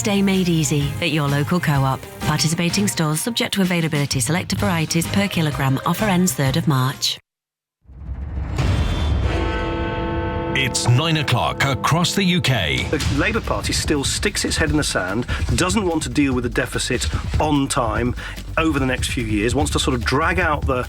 Day made easy at your local co-op. Participating stores subject to availability. Selected varieties per kilogram. Offer ends 3rd of March. It's 9 o'clock across the UK. The Labour Party still sticks its head in the sand, doesn't want to deal with the deficit on time over the next few years, wants to sort of drag out the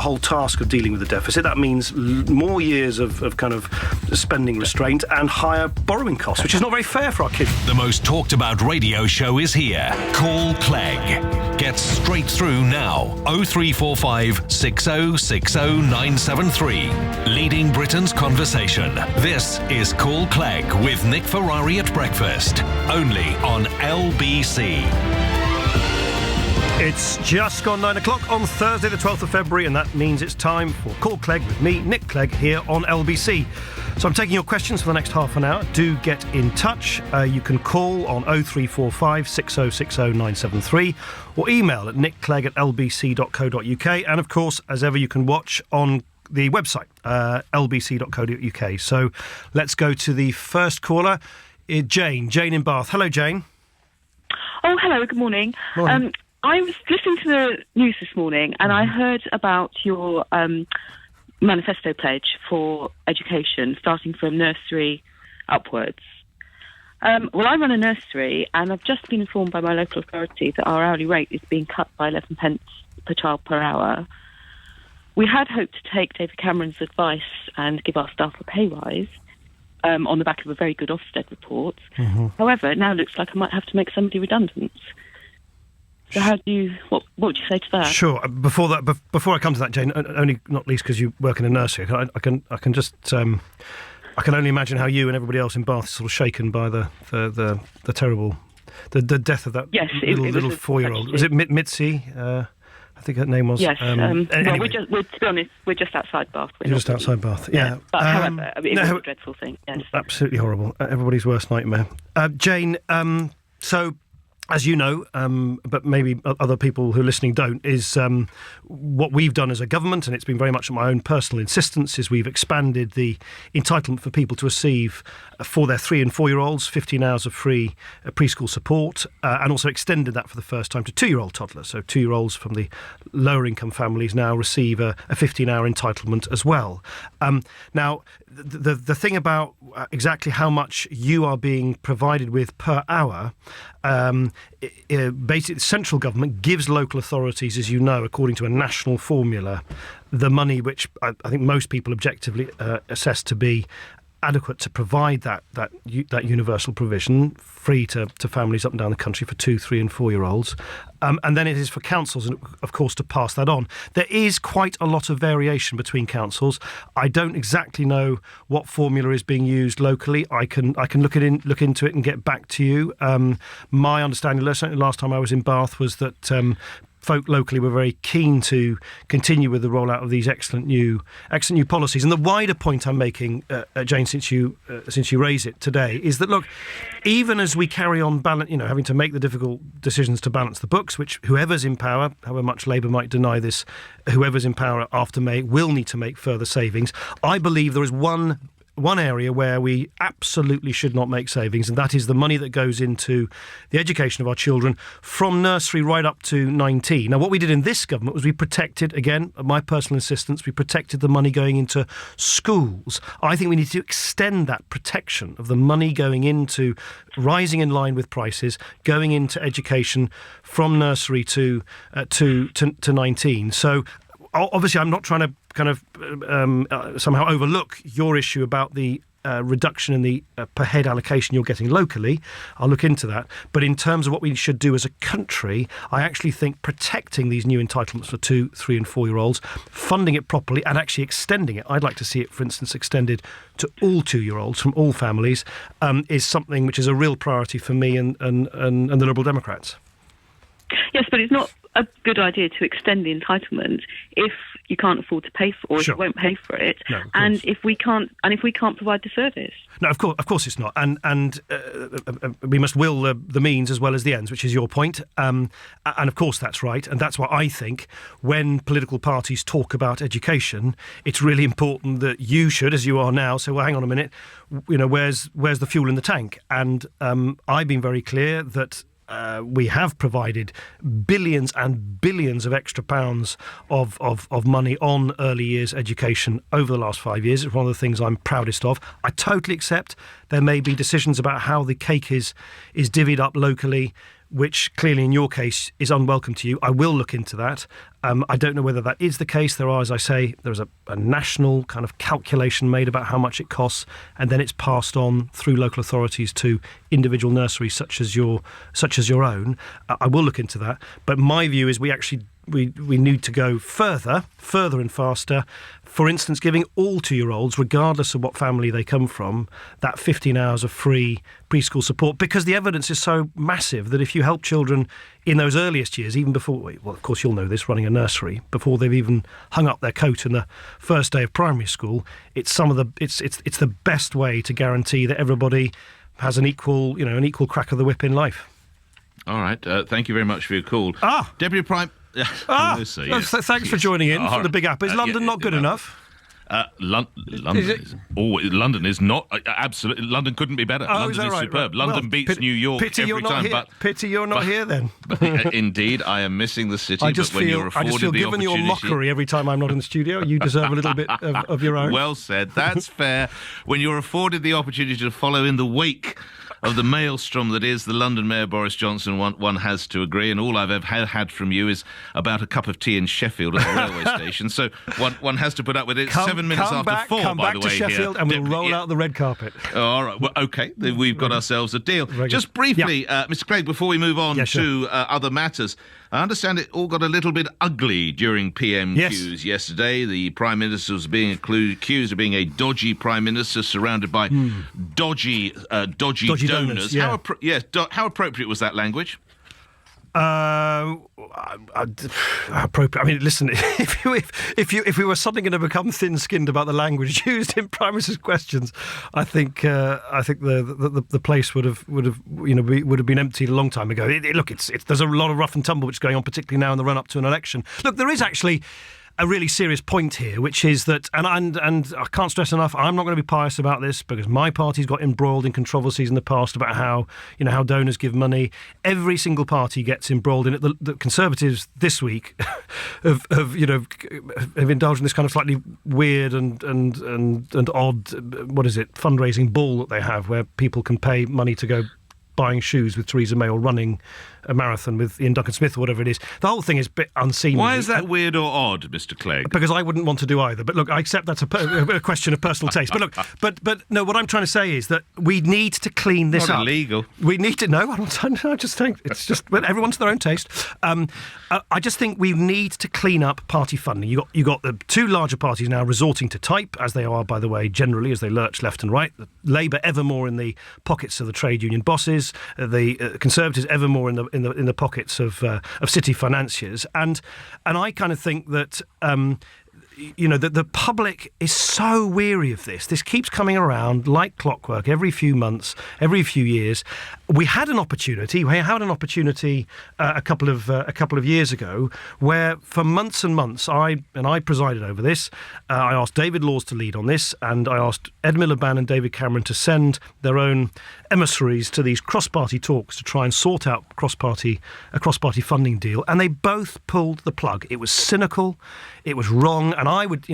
whole task of dealing with the deficit. That means more years of kind of spending restraint and higher borrowing costs, which is not very fair for our kids. The most talked about radio show is here. Call Clegg. Get straight through now. 0345 6060 973. Leading Britain's conversation. This is Call Clegg with Nick Ferrari at breakfast. Only on LBC. It's just gone 9 o'clock on Thursday the 12th of February, and that means it's time for Call Clegg with me, Nick Clegg, here on LBC. So I'm taking your questions for the next half an hour. Do get in touch. You can call on 0345 6060 973 or email at nickclegg@lbc.co.uk. And of course, as ever, you can watch on the website, lbc.co.uk. So let's go to the first caller, Jane in Bath. Hello, Jane. Oh, hello, good morning. Morning. I was listening to the news this morning and I heard about your manifesto pledge for education, starting from nursery upwards. Well, I run a nursery and I've just been informed by my local authority that our hourly rate is being cut by 11 pence per child per hour. We had hoped to take David Cameron's advice and give our staff a pay rise on the back of a very good Ofsted report. Mm-hmm. However, it now looks like I might have to make somebody redundant. So what would you say to that? Sure. Before I come to that, Jane, only not least because you work in a nursery, I can only imagine how you and everybody else in Bath is sort of shaken by the terrible the death of that little 4-year-old. Was it Mitzi? I think her name was. Yes. Anyway. Well, to be honest, we're just outside Bath. You're just outside Bath, yeah. But however, it was a dreadful thing. Yes. Absolutely horrible. Everybody's worst nightmare. Jane, so, as you know, but maybe other people who are listening don't, is what we've done as a government, and it's been very much at my own personal insistence, is we've expanded the entitlement for people to receive, for their 3 and 4-year-olds, 15 hours of free preschool support, and also extended that for the first time to 2-year-old toddlers. So 2-year-olds from the lower income families now receive a 15-hour entitlement as well. Now, the thing about exactly how much you are being provided with per hour, basically the central government gives local authorities, as you know, according to a national formula, the money which I think most people objectively assess to be adequate to provide that universal provision, free to families up and down the country for 2, 3 and 4-year-olds. And then it is for councils, of course, to pass that on. There is quite a lot of variation between councils. I don't exactly know what formula is being used locally. I can look into it and get back to you. My understanding, certainly last time I was in Bath, was that folk locally were very keen to continue with the rollout of these excellent new policies. And the wider point I'm making, Jane, since you raise it today, is that, look, even as we carry on having to make the difficult decisions to balance the books, which whoever's in power, however much Labour might deny this, whoever's in power after May will need to make further savings. I believe there is one area where we absolutely should not make savings, and that is the money that goes into the education of our children from nursery right up to 19. Now, what we did in this government was we protected, again, at my personal insistence, we protected the money going into schools. I think we need to extend that protection of the money going into rising in line with prices, going into education from nursery to 19. So, obviously, I'm not trying to kind of somehow overlook your issue about the reduction in the per head allocation you're getting locally. I'll look into that. But in terms of what we should do as a country, I actually think protecting these new entitlements for 2, 3 and 4-year-olds, funding it properly and actually extending it, I'd like to see it, for instance, extended to all 2-year-olds from all families, is something which is a real priority for me and the Liberal Democrats. Yes, but it's not a good idea to extend the entitlement if you can't afford to pay for, or if you won't pay for it, and if we can't provide the service. No, of course it's not, and we must will the means as well as the ends, which is your point, and of course that's right, and that's why I think when political parties talk about education, it's really important that you should, as you are now, say, well, hang on a minute, where's the fuel in the tank? And I've been very clear that we have provided billions and billions of extra pounds of money on early years education over the last 5 years. It's one of the things I'm proudest of. I totally accept there may be decisions about how the cake is divvied up locally, which clearly in your case is unwelcome to you. I will look into that. I don't know whether that is the case. There are, as I say, there's a national kind of calculation made about how much it costs, and then it's passed on through local authorities to individual nurseries such as your own. I will look into that. But my view is we need to go further and faster. For instance, giving all 2-year-olds, regardless of what family they come from, that 15 hours of free preschool support, because the evidence is so massive that if you help children in those earliest years, even before, well, of course you'll know this, running a nursery, before they've even hung up their coat in the first day of primary school, it's the best way to guarantee that everybody has an equal crack of the whip in life. All right, thank you very much for your call. Deputy Prime... Thanks for joining in for the Big App. Is London not good enough? London is not absolutely. London couldn't be better. London is superb. London beats New York every time. Pity you're not here then. Indeed, I am missing the city. I just feel, given your mockery every time I'm not in the studio, you deserve a little bit of your own. Well said. That's fair. When you're afforded the opportunity to follow in the wake of the maelstrom that is the London Mayor Boris Johnson, one has to agree, and all I've ever had from you is about a cup of tea in Sheffield at the railway station. So one has to put up with it. 7 minutes after 4, come by back the to way. Sheffield, and we'll roll out the red carpet. All right. Well, okay. We've got ourselves a deal. Just briefly, Mr. Clegg, before we move on to other matters, I understand it all got a little bit ugly during PMQs yesterday. The Prime Minister was being accused of being a dodgy Prime Minister surrounded by dodgy donors. Yeah. How appropriate was that language? Appropriate. I mean, listen. If we were suddenly going to become thin-skinned about the language used in Prime Minister's questions, I think the place would have been emptied a long time ago. There's a lot of rough and tumble which is going on, particularly now in the run-up to an election. Look, there is actually a really serious point here, which is that, and I can't stress enough, I'm not going to be pious about this because my party's got embroiled in controversies in the past about how donors give money. Every single party gets embroiled in it. The Conservatives this week have indulged in this kind of slightly weird and odd, fundraising ball that they have, where people can pay money to go buying shoes with Theresa May or running a marathon with Ian Duncan Smith or whatever it is. The whole thing is a bit unseemly. Why is that weird or odd, Mr. Clegg? Because I wouldn't want to do either. But look, I accept that's a question of personal taste. But look, but no, what I'm trying to say is that we need to clean this up. Not illegal. We need to I just think it's just everyone's their own taste. I just think we need to clean up party funding. You got the two larger parties now resorting to type, as they are, by the way, generally as they lurch left and right. Labour ever more in the pockets of the trade union bosses. The Conservatives ever more in the pockets of city financiers, and I kind of think that the public is so weary of this. This keeps coming around like clockwork every few months, every few years. We had an opportunity a couple of years ago where for months and months I presided over this. I asked David Laws to lead on this, and I asked Ed Miliband and David Cameron to send their own emissaries to these cross-party talks to try and sort out a cross-party funding deal, and they both pulled the plug. It was cynical, it was wrong, and I would,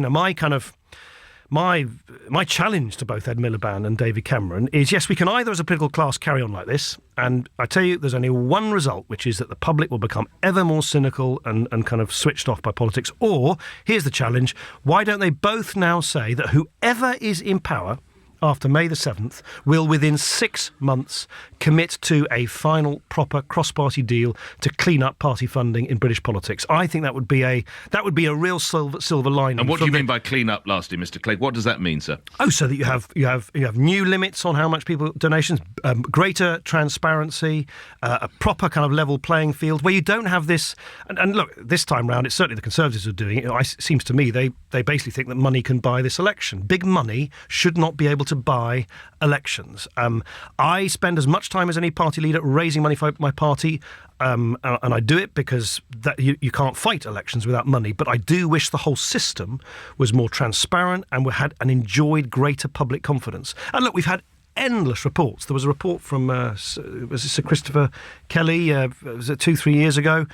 my challenge to both Ed Miliband and David Cameron is, yes, we can either as a political class carry on like this, and I tell you there's only one result, which is that the public will become ever more cynical and kind of switched off by politics, or, here's the challenge, why don't they both now say that whoever is in power after May the 7th, will within 6 months commit to a final proper cross-party deal to clean up party funding in British politics. I think that would be a real silver lining. And what do you mean by clean up, lastly, Mr. Clegg? What does that mean, sir? Oh, so that you have new limits on how much people donations, greater transparency, a proper kind of level playing field where you don't have this. And look, this time round, it's certainly the Conservatives are doing it. It seems to me they basically think that money can buy this election. Big money should not be able to buy elections. I spend as much time as any party leader raising money for my party, and I do it because that you can't fight elections without money. But I do wish the whole system was more transparent and we had and enjoyed greater public confidence. And look, we've had endless reports. There was a report from was it Sir Christopher Kelly? Was it 2-3 years ago?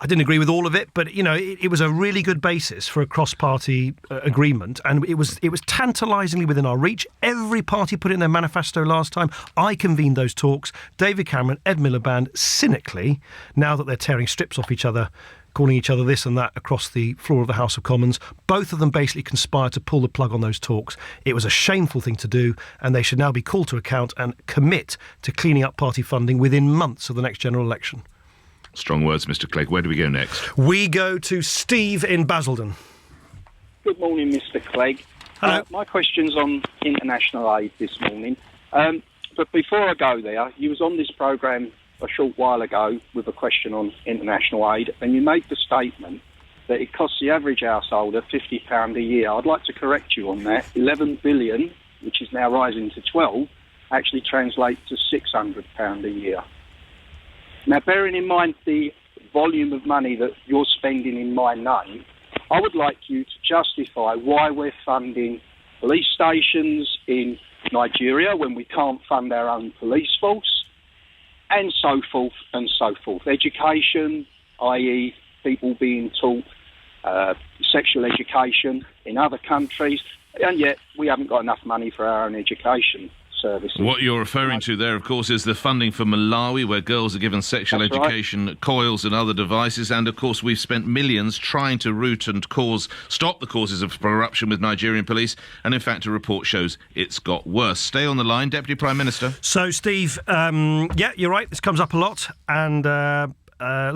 I didn't agree with all of it, but it was a really good basis for a cross-party agreement, and it was tantalisingly within our reach. Every party put it in their manifesto last time. I convened those talks. David Cameron, Ed Miliband, cynically, now that they're tearing strips off each other, calling each other this and that across the floor of the House of Commons, both of them basically conspired to pull the plug on those talks. It was a shameful thing to do, and they should now be called to account and commit to cleaning up party funding within months of the next general election. Strong words, Mr. Clegg. Where do we go next? We go to Steve in Basildon. Good morning, Mr. Clegg. Hello. My question's on international aid this morning. But before I go there, you was on this programme a short while ago with a question on international aid, and you made the statement that it costs the average householder £50 a year. I'd like to correct you on that. 11 billion, which is now rising to 12, actually translates to £600 a year. Now, bearing in mind the volume of money that you're spending in my name, I would like you to justify why we're funding police stations in Nigeria when we can't fund our own police force, and so forth and so forth. Education, i.e. people being taught sexual education in other countries, and yet we haven't got enough money for our own education services. What you're referring to there, of course, is the funding for Malawi, where girls are given sexual education, coils and other devices, and of course we've spent millions trying to root and stop the causes of corruption with Nigerian police, and in fact a report shows it's got worse. Stay on the line, Deputy Prime Minister. So, Steve, yeah, you're right, this comes up a lot, and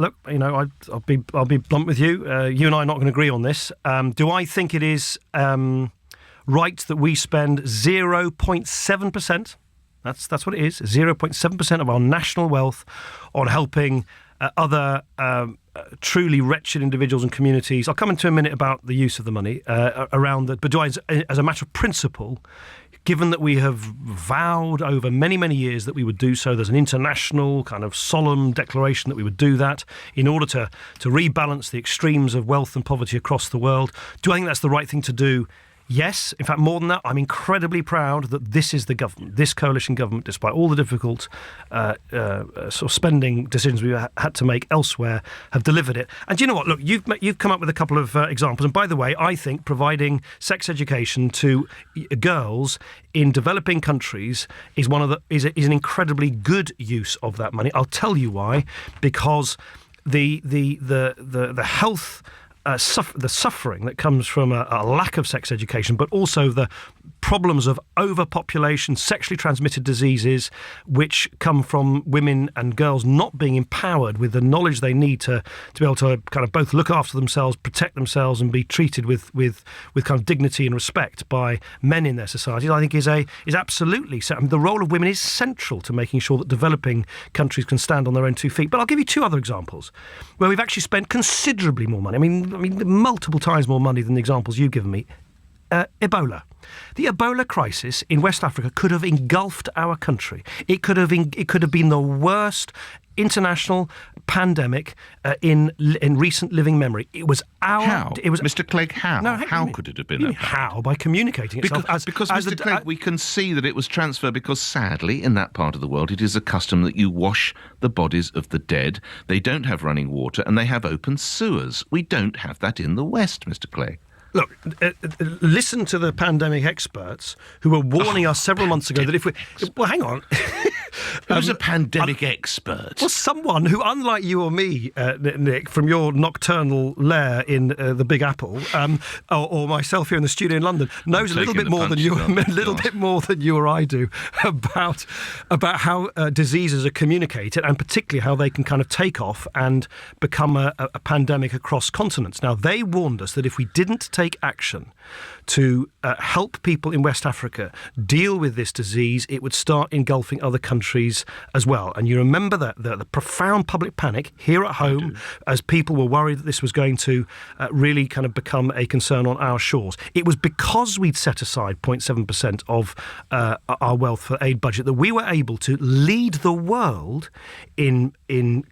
look, I'll be blunt with you. You and I are not going to agree on this. Do I think it is right that we spend 0.7%, that's what it is, 0.7% of our national wealth on helping other truly wretched individuals and communities? I'll come into a minute about the use of the money around that, but do I, as a matter of principle, given that we have vowed over many, many years that we would do so, there's an international kind of solemn declaration that we would do that in order to rebalance the extremes of wealth and poverty across the world. Do I think that's the right thing to do? Yes. In fact, more than that, I'm incredibly proud that this is the government, this coalition government, despite all the difficult sort of spending decisions we had to make elsewhere, have delivered it. And do you know what? Look, you've come up with a couple of examples. And by the way, I think providing sex education to girls in developing countries is is an incredibly good use of that money. I'll tell you why. Because the health. The suffering that comes from a lack of sex education, but also the problems of overpopulation, sexually transmitted diseases, which come from women and girls not being empowered with the knowledge they need to be able to kind of both look after themselves, protect themselves, and be treated with kind of dignity and respect by men in their societies. I think is absolutely. I mean, the role of women is central to making sure that developing countries can stand on their own 2 feet. But I'll give you 2 other examples where we've actually spent considerably more money. I mean, multiple times more money than the examples you've given me. Ebola. The Ebola crisis in West Africa could have engulfed our country. It could have been the worst international pandemic in recent living memory. It was How? Mr. Clegg, how? No, how could it have been? How? By communicating itself. Because Mr. Clegg, we can see that it was transferred because, sadly, in that part of the world, it is a custom that you wash the bodies of the dead. They don't have running water and they have open sewers. We don't have that in the West, Mr. Clegg. Look, listen to the pandemic experts who were warning us several months ago that if we... Well, hang on. Who's a pandemic expert? Well, someone who, unlike you or me, Nick, from your nocturnal lair in the Big Apple, or myself here in the studio in London, knows a little bit more than you or I do about how diseases are communicated, and particularly how they can kind of take off and become a pandemic across continents. Now, they warned us that if we didn't take action to help people in West Africa deal with this disease, it would start engulfing other countries as well. And you remember that the profound public panic here at home as people were worried that this was going to really kind of become a concern on our shores. It was because we'd set aside 0.7% of our wealth for aid budget that we were able to lead the world in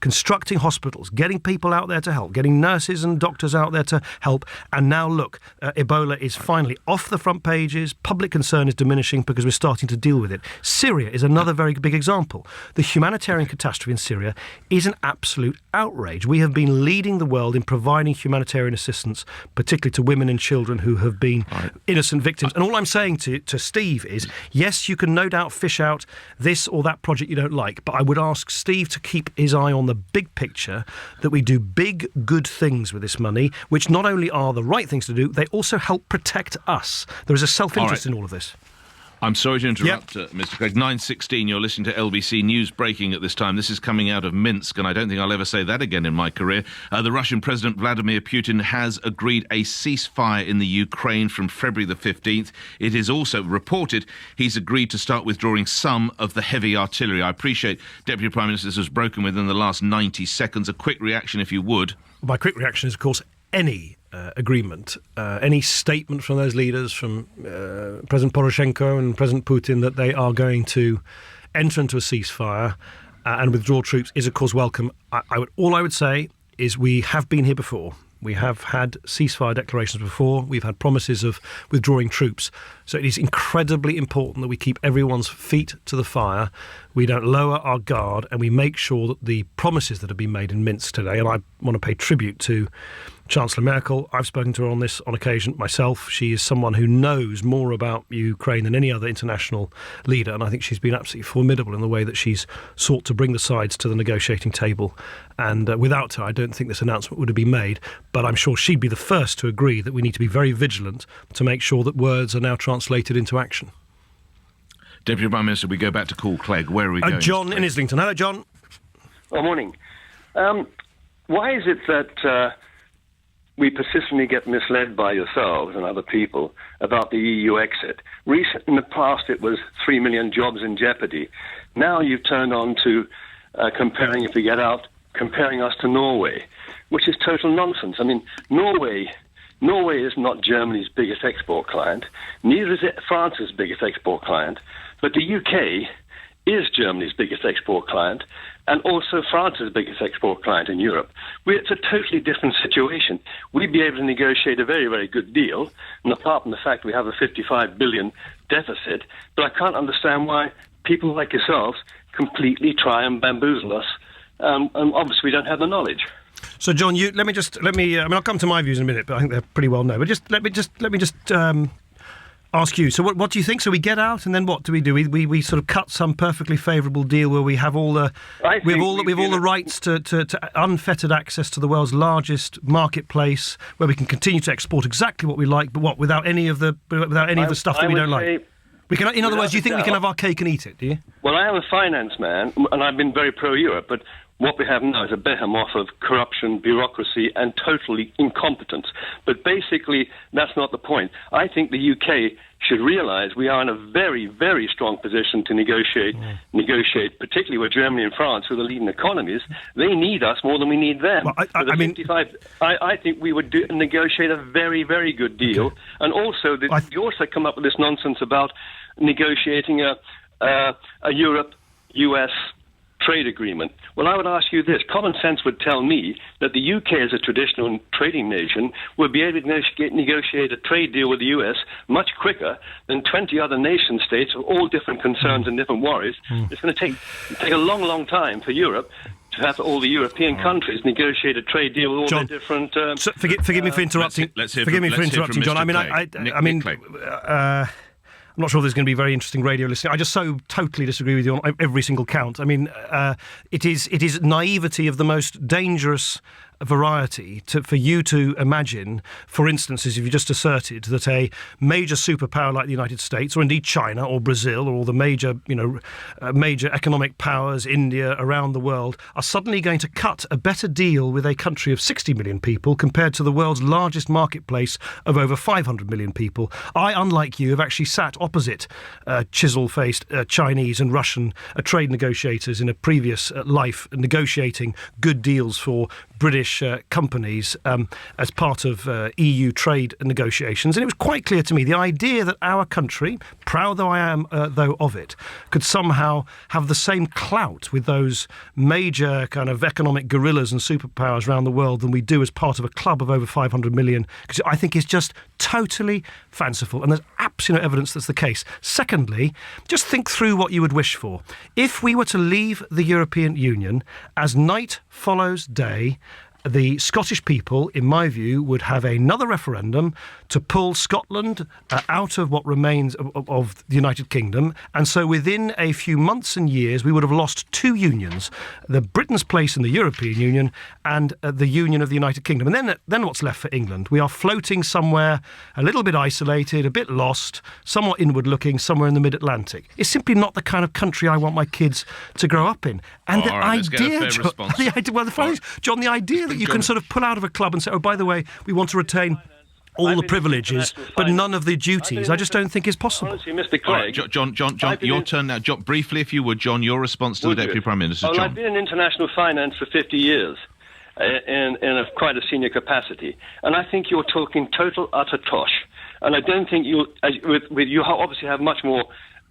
constructing hospitals, getting people out there to help, getting nurses and doctors out there to help. And now look, Ebola is finally off the front pages. Public concern is diminishing because we're starting to deal with it. Syria is another very big example. The humanitarian catastrophe in Syria is an absolute outrage. We have been leading the world in providing humanitarian assistance, particularly to women and children who have been innocent victims. And all I'm saying to Steve is, yes, you can no doubt fish out this or that project you don't like, but I would ask Steve to keep his eye on the big picture, that we do big, good things with this money, which not only are the right things to do, they also help protect us. There is a self-interest in all of this. I'm sorry to interrupt, Mr. Clegg. 9:16, you're listening to LBC News breaking at this time. This is coming out of Minsk, and I don't think I'll ever say that again in my career. The Russian President Vladimir Putin has agreed a ceasefire in the Ukraine from February the 15th. It is also reported he's agreed to start withdrawing some of the heavy artillery. I appreciate, Deputy Prime Minister, this was broken within the last 90 seconds. A quick reaction, if you would. My quick reaction is, of course, any agreement, any statement from those leaders, from President Poroshenko and President Putin, that they are going to enter into a ceasefire and withdraw troops is, of course, welcome. All I would say is we have been here before. We have had ceasefire declarations before. We've had promises of withdrawing troops. So it is incredibly important that we keep everyone's feet to the fire. We don't lower our guard, and we make sure that the promises that have been made in Minsk today, and I want to pay tribute to Chancellor Merkel. I've spoken to her on this on occasion myself. She is someone who knows more about Ukraine than any other international leader, and I think she's been absolutely formidable in the way that she's sought to bring the sides to the negotiating table. And without her, I don't think this announcement would have been made, but I'm sure she'd be the first to agree that we need to be very vigilant to make sure that words are now translated into action. Deputy Prime Minister, we go back to Call Clegg. Where are we going? John in Islington. Hello, John. Well, morning. Why is it that we persistently get misled by yourselves and other people about the EU exit? In the past, it was 3 million jobs in jeopardy. Now you've turned on to comparing, if we get out, comparing us to Norway, which is total nonsense. I mean, Norway is not Germany's biggest export client, neither is it France's biggest export client, but the UK is Germany's biggest export client, and also France's biggest export client in Europe. It's a totally different situation. We'd be able to negotiate a very, very good deal, and apart from the fact we have a 55 billion deficit, but I can't understand why people like yourselves completely try and bamboozle us, and obviously we don't have the knowledge. So, John, let me. I'll come to my views in a minute, but I think they're pretty well known. But let me just ask you. So, what do you think? So, we get out, and then what do? We sort of cut some perfectly favourable deal where we have all the rights to unfettered access to the world's largest marketplace, where we can continue to export exactly what we like, but without any of the stuff that we don't like. We can. In other words, do you think we can have our cake and eat it? Do you? Well, I am a finance man, and I've been very pro-Europe, but what we have now is a behemoth of corruption, bureaucracy, and totally incompetence. But basically, that's not the point. I think the UK should realise we are in a very, very strong position to negotiate, particularly with Germany and France, who are the leading economies. They need us more than we need them. Well, I think we would negotiate a very, very good deal. Okay. And also, you also come up with this nonsense about negotiating a Europe-US trade agreement. Well, I would ask you this. Common sense would tell me that the UK, as a traditional trading nation, would be able to negotiate a trade deal with the US much quicker than 20 other nation states with all different concerns and different worries. It's going to take a long, long time for Europe to have all the European countries negotiate a trade deal with all John, their different... forgive me for interrupting. Forgive me for interrupting, John. I mean, I'm not sure there's going to be very interesting radio listening. I just so totally disagree with you on every single count. I mean, it is naivety of the most dangerous variety for you to imagine, for instance, as you just asserted, that a major superpower like the United States, or indeed China or Brazil, or all the major economic powers, India, around the world, are suddenly going to cut a better deal with a country of 60 million people compared to the world's largest marketplace of over 500 million people. I, unlike you, have actually sat opposite chisel-faced Chinese and Russian trade negotiators in a previous life, negotiating good deals for British companies as part of EU trade negotiations. And it was quite clear to me the idea that our country, proud though I am though of it, could somehow have the same clout with those major kind of economic gorillas and superpowers around the world than we do as part of a club of over 500 million, because I think is just totally fanciful, and there's absolute no evidence that's the case. Secondly, just think through what you would wish for. If we were to leave the European Union, as night follows day, the Scottish people, in my view, would have another referendum to pull Scotland out of what remains of the United Kingdom. And so within a few months and years, we would have lost two unions, the Britain's place in the European Union and the Union of the United Kingdom. And then what's left for England? We are floating somewhere a little bit isolated, a bit lost, somewhat inward-looking, somewhere in the mid-Atlantic. It's simply not the kind of country I want my kids to grow up in. And the idea, John, the idea that you can sort of pull out of a club and say, oh, by the way, we want to retain all the privileges, but none of the duties, I just don't think is possible. Honestly, Mr. Clegg, right, John, your turn now. John, briefly, if you would, John, your response to the Deputy Prime Minister, John. I've been in international finance for 50 years in quite a senior capacity, and I think you're talking total, utter tosh. And I don't think you obviously have much more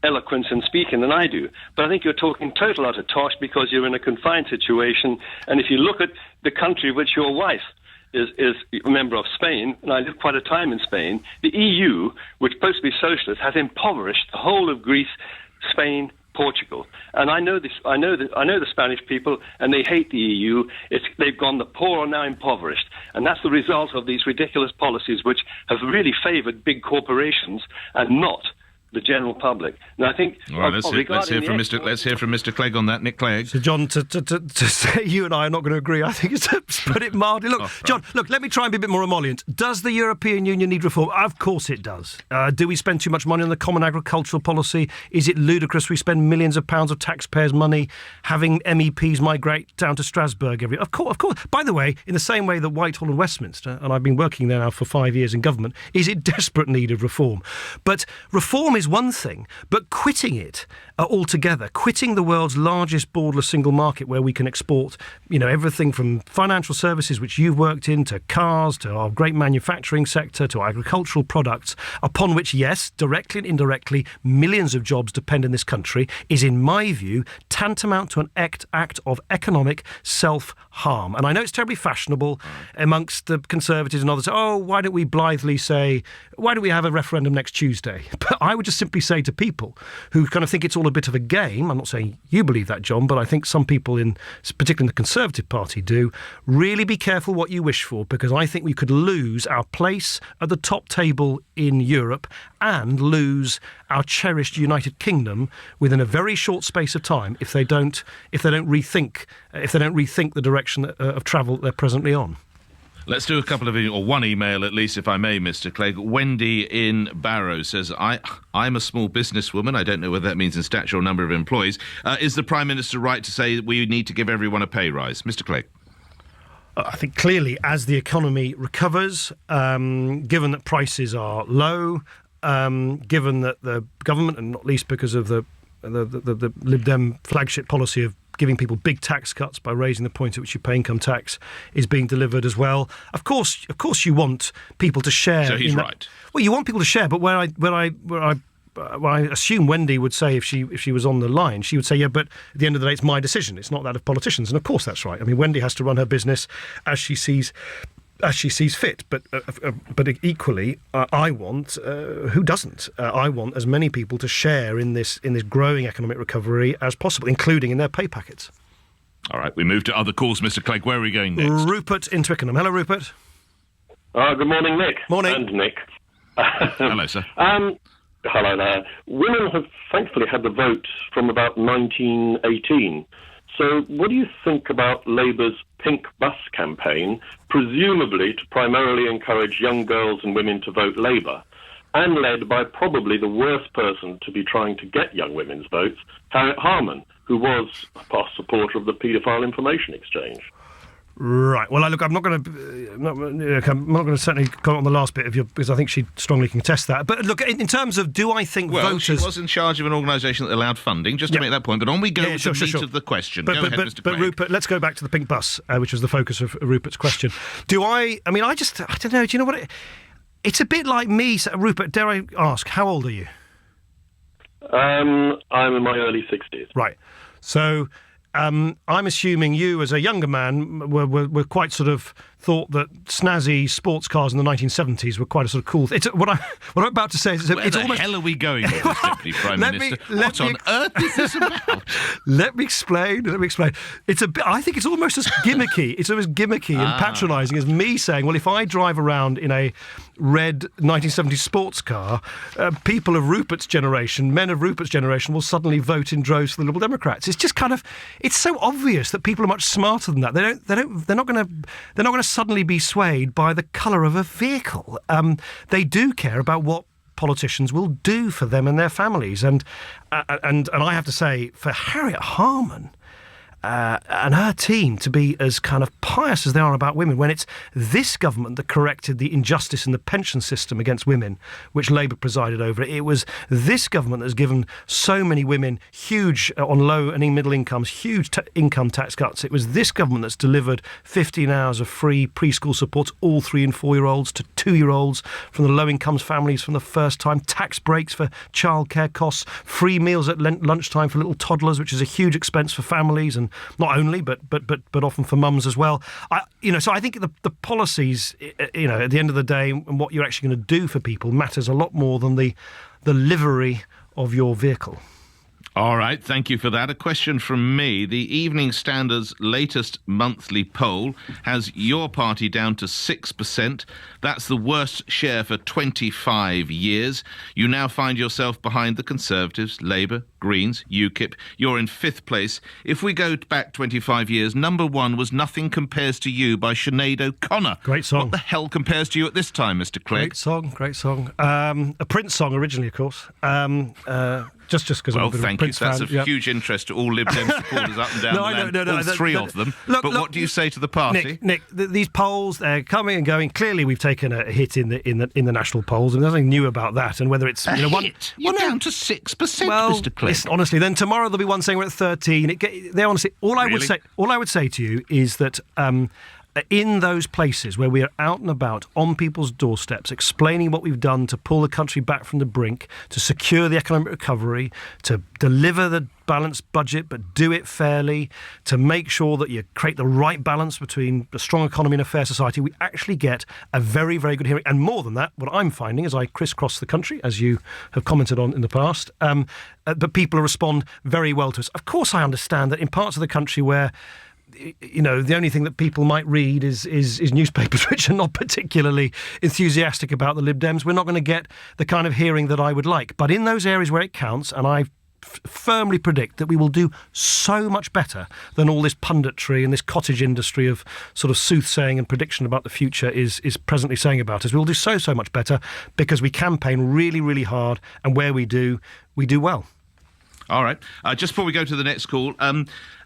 eloquence in speaking than I do, but I think you're talking total utter tosh because you're in a confined situation. And if you look at the country which your wife is a member of, Spain, and I lived quite a time in Spain, the EU, which is supposed to be socialist, has impoverished the whole of Greece, Spain, Portugal. And I know this. I know the Spanish people, and they hate the EU. They've gone. The poor are now impoverished, and that's the result of these ridiculous policies, which have really favoured big corporations and not the general public. And I think... All right, let's hear from Mr. Clegg on that. Nick Clegg. So, John, to say you and I are not going to agree, I think it's to put it mildly. Look, John, let me try and be a bit more emollient. Does the European Union need reform? Of course it does. Do we spend too much money on the common agricultural policy? Is it ludicrous we spend millions of pounds of taxpayers' money having MEPs migrate down to Strasbourg every... Of course. By the way, in the same way that Whitehall and Westminster, and I've been working there now for 5 years in government, is in desperate need of reform. But reform is one thing, but quitting it altogether, quitting the world's largest borderless single market where we can export, everything from financial services, which you've worked in, to cars, to our great manufacturing sector, to agricultural products, upon which, yes, directly and indirectly, millions of jobs depend in this country, is, in my view, tantamount to an act of economic self-harm. And I know it's terribly fashionable amongst the Conservatives and others. Oh, why don't we blithely say, why don't we have a referendum next Tuesday? But I would just simply say to people who kind of think it's all a bit of a game, I'm not saying you believe that, John, but I think some people, particularly in the Conservative Party, do, really be careful what you wish for, because I think we could lose our place at the top table in Europe and lose our cherished United Kingdom within a very short space of time if they don't rethink the direction of travel they're presently on. Let's do a couple of, or one email at least, if I may, Mr. Clegg. Wendy in Barrow says, I'm a small businesswoman. I don't know whether that means in stature or number of employees. Is the Prime Minister right to say that we need to give everyone a pay rise? Mr. Clegg. I think clearly as the economy recovers, given that prices are low, given that the government, and not least because of the Lib Dem flagship policy of giving people big tax cuts by raising the point at which you pay income tax, is being delivered as well. Of course, you want people to share. So he's right. Well, you want people to share, but where I assume Wendy would say if she was on the line, she would say, yeah, but at the end of the day, it's my decision. It's not that of politicians. And of course, that's right. I mean, Wendy has to run her business as she sees fit, but equally, I want who doesn't? I want as many people to share in this growing economic recovery as possible, including in their pay packets. All right, we move to other calls, Mr. Clegg. Where are we going next? Rupert in Twickenham. Hello, Rupert. Good morning, Nick. Morning. And Nick. Hello, sir. Hello there. Women have thankfully had the vote from about 1918. So what do you think about Labour's Pink Bus campaign, presumably to primarily encourage young girls and women to vote Labour, and led by probably the worst person to be trying to get young women's votes, Harriet Harman, who was a past supporter of the paedophile information exchange? Right. Well, look, I'm not going to certainly comment on the last bit of your, because I think she strongly contests that. But look, in terms of, do I think voters... Well, she was in charge of an organisation that allowed funding, just to make that point. But on we go with the meat of the question. Go ahead, Mr. Clegg. But Rupert, let's go back to the pink bus, which was the focus of Rupert's question. I don't know, do you know what it's a bit like me, Rupert, dare I ask, how old are you? I'm in my early 60s. Right. So... I'm assuming you, as a younger man, were quite sort of thought that snazzy sports cars in the 1970s were quite a sort of cool thing. What I'm about to say is Where the hell are we going with this, Deputy Prime Minister? What on earth is this about? Let me explain. It's a bit. I think it's almost as gimmicky. It's almost gimmicky and patronising as me saying, well, if I drive around in a red 1970s sports car, people of Rupert's generation, men of Rupert's generation, will suddenly vote in droves for the Liberal Democrats. It's just kind of, it's so obvious that people are much smarter than that. They're not going to suddenly be swayed by the colour of a vehicle. They do care about what politicians will do for them and their families. And I have to say, for Harriet Harman and her team to be as kind of pious as they are about women, when it's this government that corrected the injustice in the pension system against women, which Labour presided over, it was this government that has given so many women huge, on low and middle incomes, huge income tax cuts. It was this government that's delivered 15 hours of free preschool support to all 3- and 4-year-olds, to 2-year-olds from the low-income families from the first time, tax breaks for childcare costs, free meals at lunchtime for little toddlers, which is a huge expense for families, and not only, but often for mums as well. So I think the policies, at the end of the day, and what you're actually going to do for people matters a lot more than the livery of your vehicle. All right, thank you for that. A question from me. The Evening Standard's latest monthly poll has your party down to 6%. That's the worst share for 25 years. You now find yourself behind the Conservatives, Labour, Greens, UKIP. You're in 5th place. If we go back 25 years, number 1 was Nothing Compares to You by Sinead O'Connor. Great song. What the hell compares to you at this time, Mr. Clegg? Great song. A Prince song originally, of course. Just because I'm a bit of a Prince fan. That's of huge interest to all Lib Dem supporters up and down the land, all three of them. Look, what do you say to the party? Nick, these polls, they're coming and going. Clearly, we've taken a hit in the national polls, and there's nothing new about that. And whether it's hit, you're down to 6%, Mr. Clegg. Honestly, then tomorrow there'll be one saying we're at 13. All I would say to you is that. In those places where we are out and about on people's doorsteps explaining what we've done to pull the country back from the brink, to secure the economic recovery, to deliver the balanced budget but do it fairly, to make sure that you create the right balance between a strong economy and a fair society, we actually get a very, very good hearing. And more than that, what I'm finding as I crisscross the country, as you have commented on in the past, but people respond very well to us. Of course, I understand that in parts of the country where the only thing that people might read is newspapers which are not particularly enthusiastic about the Lib Dems, we're not going to get the kind of hearing that I would like. But in those areas where it counts, and I firmly predict that we will do so much better than all this punditry and this cottage industry of sort of soothsaying and prediction about the future is presently saying about us. We'll do so much better because we campaign really, really hard, and where we do well. All right. Just before we go to the next call,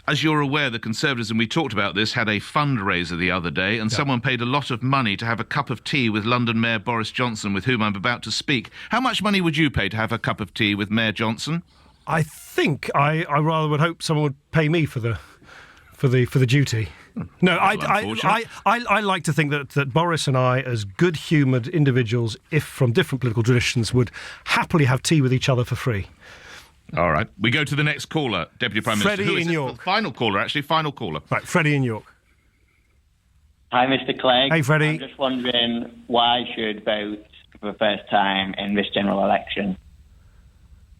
as you're aware, the Conservatives, and we talked about this, had a fundraiser the other day, and someone paid a lot of money to have a cup of tea with London Mayor Boris Johnson, with whom I'm about to speak. How much money would you pay to have a cup of tea with Mayor Johnson? I think I rather would hope someone would pay me for the duty. No, I like to think that Boris and I, as good-humoured individuals, if from different political traditions, would happily have tea with each other for free. All right. We go to the next caller, Deputy Prime Minister. Freddie in York. Final caller. Right, Freddie in York. Hi, Mr. Clegg. Hey, Freddie. I'm just wondering why I should vote for the first time in this general election.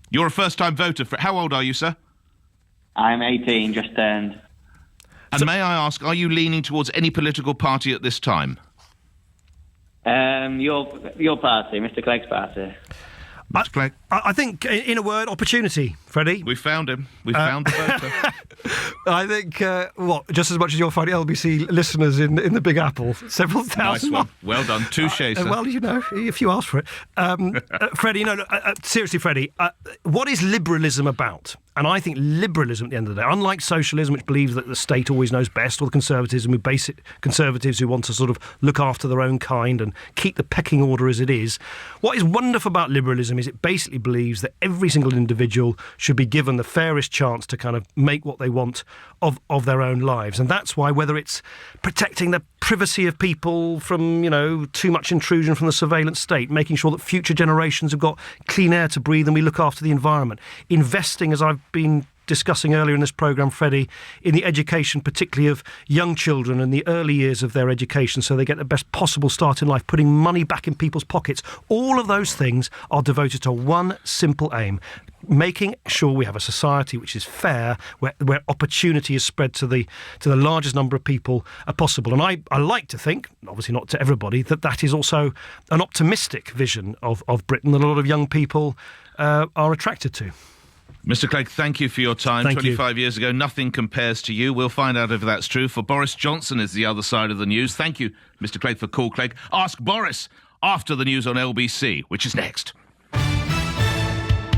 You're a first-time voter. How old are you, sir? I'm 18, just turned. And may I ask, are you leaning towards any political party at this time? Your party, Mr. Clegg's party. Mr. Clegg? I think, in a word, opportunity, Freddie. We found him. We found the voter. I think, just as much as you'll find LBC listeners in the Big Apple, several thousand. Nice one. Well done. Touché, sir. Well, if you ask for it. Freddie, seriously, Freddie, what is liberalism about? And I think liberalism, at the end of the day, unlike socialism, which believes that the state always knows best, or the conservatism, conservatives who want to sort of look after their own kind and keep the pecking order as it is, what is wonderful about liberalism is it basically believes that every single individual should be given the fairest chance to kind of make what they want of their own lives. And that's why, whether it's protecting the privacy of people from, too much intrusion from the surveillance state, making sure that future generations have got clean air to breathe and we look after the environment, investing, as I've been discussing earlier in this programme, Freddie, in the education, particularly of young children and the early years of their education so they get the best possible start in life, putting money back in people's pockets. All of those things are devoted to one simple aim: making sure we have a society which is fair, where opportunity is spread to the largest number of people possible. And I like to think, obviously not to everybody, that is also an optimistic vision of Britain that a lot of young people are attracted to. Mr. Clegg, thank you for your time. Thank 25 years ago, nothing compares to you. We'll find out if that's true. For Boris Johnson is the other side of the news. Thank you, Mr. Clegg, for Call Clegg. Ask Boris after the news on LBC, which is next.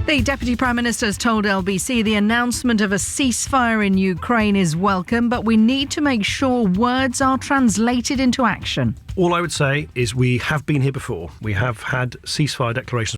The Deputy Prime Minister has told LBC the announcement of a ceasefire in Ukraine is welcome, but we need to make sure words are translated into action. All I would say is we have been here before. We have had ceasefire declarations